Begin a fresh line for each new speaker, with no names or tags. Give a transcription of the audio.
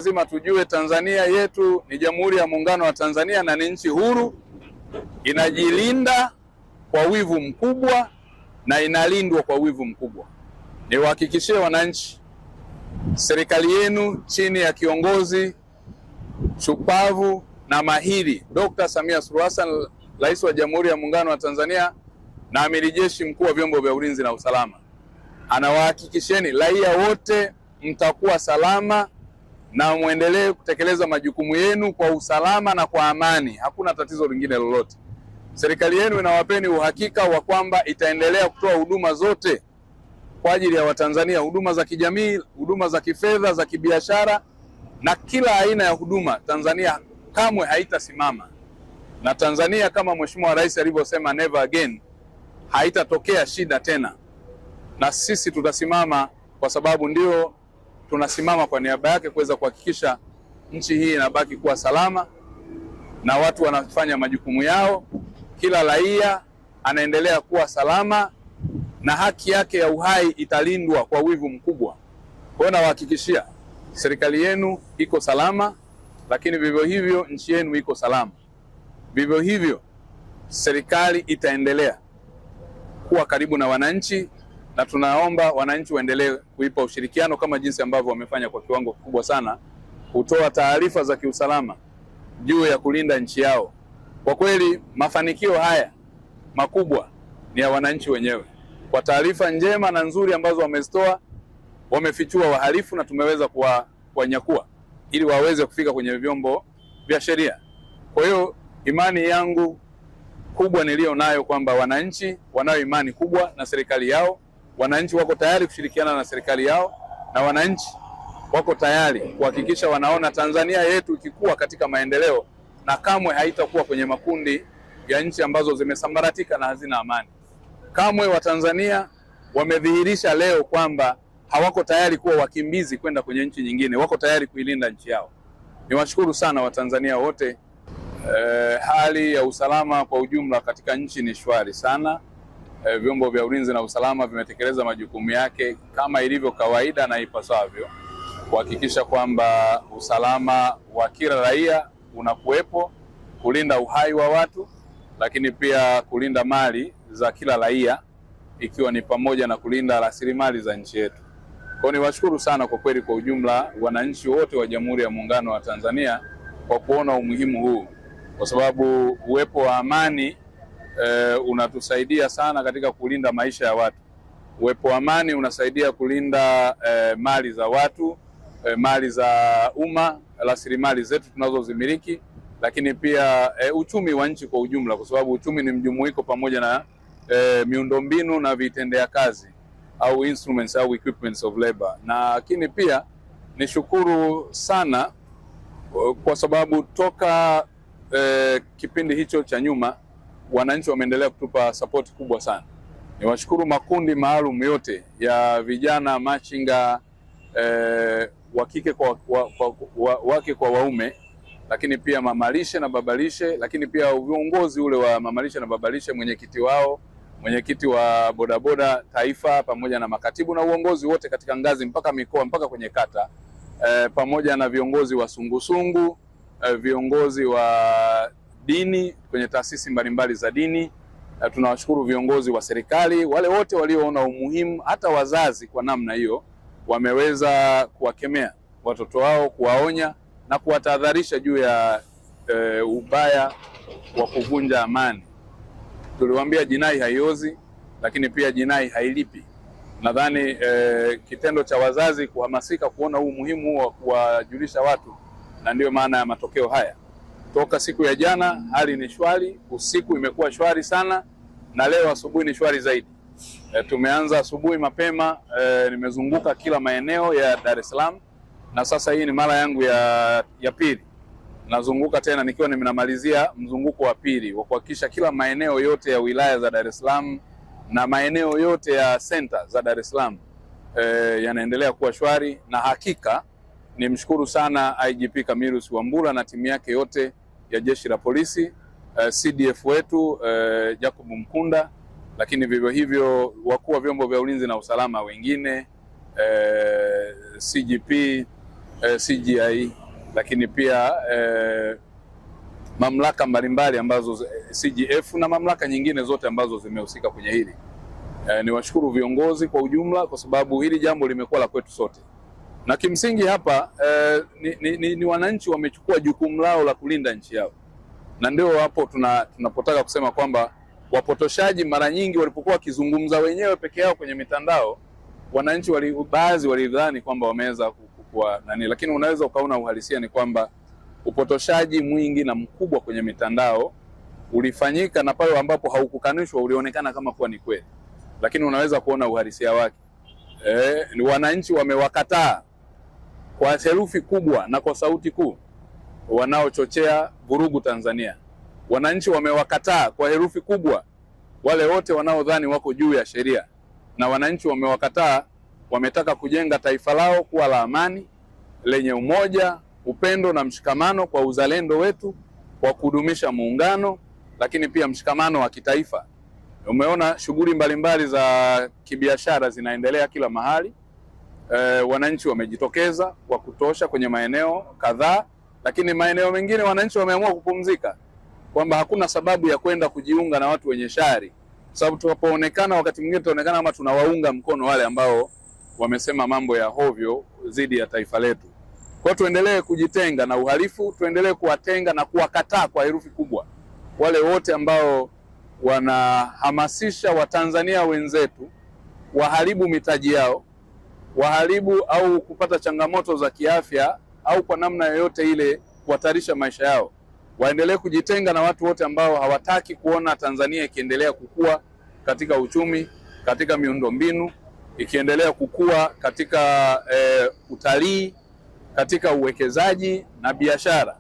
Lazima tujue Tanzania yetu ni Jamhuri ya Muungano wa Tanzania na ni nchi huru, inajilinda kwa wivu mkubwa na inalindwa kwa wivu mkubwa. Niwahakikishie wananchi, serikali yenu chini ya kiongozi shupavu na mahiri Dr. Samia Suluhu Hassan, Rais wa Jamhuri ya Muungano wa Tanzania na Amiri Jeshi Mkuu wa Vyombo vya Ulinzi na Usalama, anawahakikisheni raia wote mtakuwa salama na muendelee kutekeleza majukumu yenu kwa usalama na kwa amani. Hakuna tatizo lingine lolote. Serikali yenu inawapeni uhakika wa kwamba itaendelea kutoa huduma zote kwa ajili ya Watanzania, huduma za kijamii, huduma za kifedha, za kibiashara na kila aina ya huduma. Tanzania kamwe haitasimama, na Tanzania kama Mheshimiwa Rais alivyosema never again, haitatokea shida tena, na sisi tutasimama kwa sababu ndio tunasimama kwa niaba yake kuweza kuhakikisha nchi hii inabaki kuwa salama na watu wanafanya majukumu yao, kila raia anaendelea kuwa salama na haki yake ya uhai italindwa kwa wivu mkubwa. Kwa hiyo nawahakikishia serikali yenu iko salama, lakini vivyo hivyo nchi yenu iko salama. Vivyo hivyo serikali itaendelea kuwa karibu na wananchi, na tunaomba wananchi waendelee kuipa ushirikiano kama jinsi ambavyo wamefanya kwa kiwango kikubwa sana, kutoa taarifa za kiusalama juu ya kulinda nchi yao. Kwa kweli mafanikio haya makubwa ni ya wananchi wenyewe. Kwa taarifa njema na nzuri ambazo wamezitoa, wamefichua wahalifu na tumeweza kuwanyakua ili waweze kufika kwenye vyombo vya sheria. Kwa hiyo imani yangu kubwa nilio nayo kwamba wananchi wanayo imani kubwa na serikali yao, wananchi wako tayari kushirikiana na serikali yao, na wananchi wako tayari kuhakikisha wanaona Tanzania yetu ikikua katika maendeleo na kamwe haitakuwa kwenye makundi ya nchi ambazo zimesambaratika na hazina amani. Kamwe Watanzania wamedhihirisha leo kwamba hawako tayari kuwa wakimbizi kwenda kwenye nchi nyingine, wako tayari kuilinda nchi yao. Niwashukuru sana Watanzania wote. Hali ya usalama kwa ujumla katika nchi ni shwari sana. Vyombo vya ulinzi na usalama vimetekeleza majukumu yake kama ilivyo kawaida na ipasavyo, kuhakikisha kwamba usalama wa kila raia unakuwepo, kulinda uhai wa watu, lakini pia kulinda mali za kila raia, ikiwa ni pamoja na kulinda rasilimali za nchi yetu. Kwa niwashukuru sana kwa kweli kwa ujumla wananchi wote wa Jamhuri ya Muungano wa Tanzania kwa kuona umuhimu huu, kwa sababu uwepo wa amani unatusaidia sana katika kulinda maisha ya watu. Uwepo wa amani unasaidia kulinda mali za watu, mali za umma, rasilimali zetu tunazozimiliki, lakini pia uchumi wa nchi kwa ujumla, kwa sababu uchumi ni mjumuiko pamoja na miundombinu na vitendea kazi au instruments au equipments of labor. Na lakini pia nishukuru sana kwa sababu toka kipindi hicho cha nyuma wananchi wameendelea kutupa support kubwa sana. Niwashukuru makundi maalum yote ya vijana machinga, wakike wake kwa waume, lakini pia mamalishe na babalishe, lakini pia viongozi ule wa mamalishe na babalishe, mwenyekiti wao, mwenyekiti wa bodaboda taifa, pamoja na makatibu na uongozi wote katika ngazi mpaka mikoa mpaka kwenye kata, pamoja na viongozi wa sungusungu, viongozi wa dini kwenye taasisi mbalimbali za dini. Tunawashukuru viongozi wa serikali, wale wote walioona umuhimu, hata wazazi kwa namna hiyo wameweza kuwakemea watoto wao, kuwaonya na kuwatahadharisha juu ya ubaya wa kuvunja amani. Tuliwaambia jinai haiozi, lakini pia jinai hailipi. Nadhani kitendo cha wazazi kuhamasika kuona huu umuhimu wa kuwajulisha watu, na ndio maana ya matokeo haya. Toka siku ya jana hali ni shwari, usiku imekuwa shwari sana, na leo asubuhi ni shwari zaidi. Tumeanza asubuhi mapema, nimezunguka kila maeneo ya Dar es Salaam, na sasa hii ni mara yangu ya pili. Nazunguka tena nikiwa ninamalizia mzunguko wa pili wa kuhakikisha kila maeneo yote ya wilaya za Dar es Salaam na maeneo yote ya center za Dar es Salaam yanaendelea kuwa shwari. Na hakika nimshukuru sana IGP Camillus Wambura na timu yake yote ya Jeshi la Polisi, CDF wetu Jacob Mkunda, lakini vivyo hivyo wakuu wa vyombo vya ulinzi na usalama wengine, CGP CGI, lakini pia mamlaka mbalimbali ambazo CGF na mamlaka nyingine zote ambazo zimehusika kwenye hili. Niwashukuru viongozi kwa ujumla, kwa sababu hili jambo limekuwa la kwetu sote, na kimsingi hapa ni wananchi wamechukua jukumu lao la kulinda nchi yao, na ndio hapo tunapotaka kusema kwamba wapotoshaji mara nyingi walipokuwa wakizungumza wenyewe peke yao kwenye mitandao, wananchi baadhi walidhani kwamba wameweza kukua nani, lakini unaweza ukaona uhalisia ni kwamba upotoshaji mwingi na mkubwa kwenye mitandao ulifanyika, na pale ambapo haukukanishwa ulionekana kama kuwa ni kweli, lakini unaweza kuona uhalisia wake. Ni wananchi wamewakataa kwa herufi kubwa na kwa sauti kuu wanaochochea vurugu Tanzania. Wananchi wamewakataa kwa herufi kubwa wale wote wanaodhani wako juu ya sheria, na wananchi wamewakataa, wametaka kujenga taifa lao kuwa la amani, lenye umoja, upendo na mshikamano kwa uzalendo wetu, kwa kudumisha muungano, lakini pia mshikamano wa kitaifa. Umeona shughuli mbalimbali za kibiashara zinaendelea kila mahali. Wananchi wamejitokeza kwa kutosha kwenye maeneo kadhaa, lakini maeneo mengine wananchi wameamua kupumzika, kwamba hakuna sababu ya kwenda kujiunga na watu wenye shari, sababu tunapoonekana wakati mwingine tunaonekana kama tunawaunga mkono wale ambao wamesema mambo ya hovyo dhidi ya taifa letu. Kwa tuendelee kujitenga na uhalifu, tuendelee kuwatenga na kuwakataa kwa herufi kubwa wale wote ambao wanahamasisha Watanzania wenzetu waharibu mitaji yao, waharibu au kupata changamoto za kiafya au kwa namna yoyote ile kuhatarisha maisha yao. Waendelee kujitenga na watu wote ambao hawataki kuona Tanzania ikiendelea kukua katika uchumi, katika miundombinu, ikiendelea kukua katika utalii, katika uwekezaji na biashara.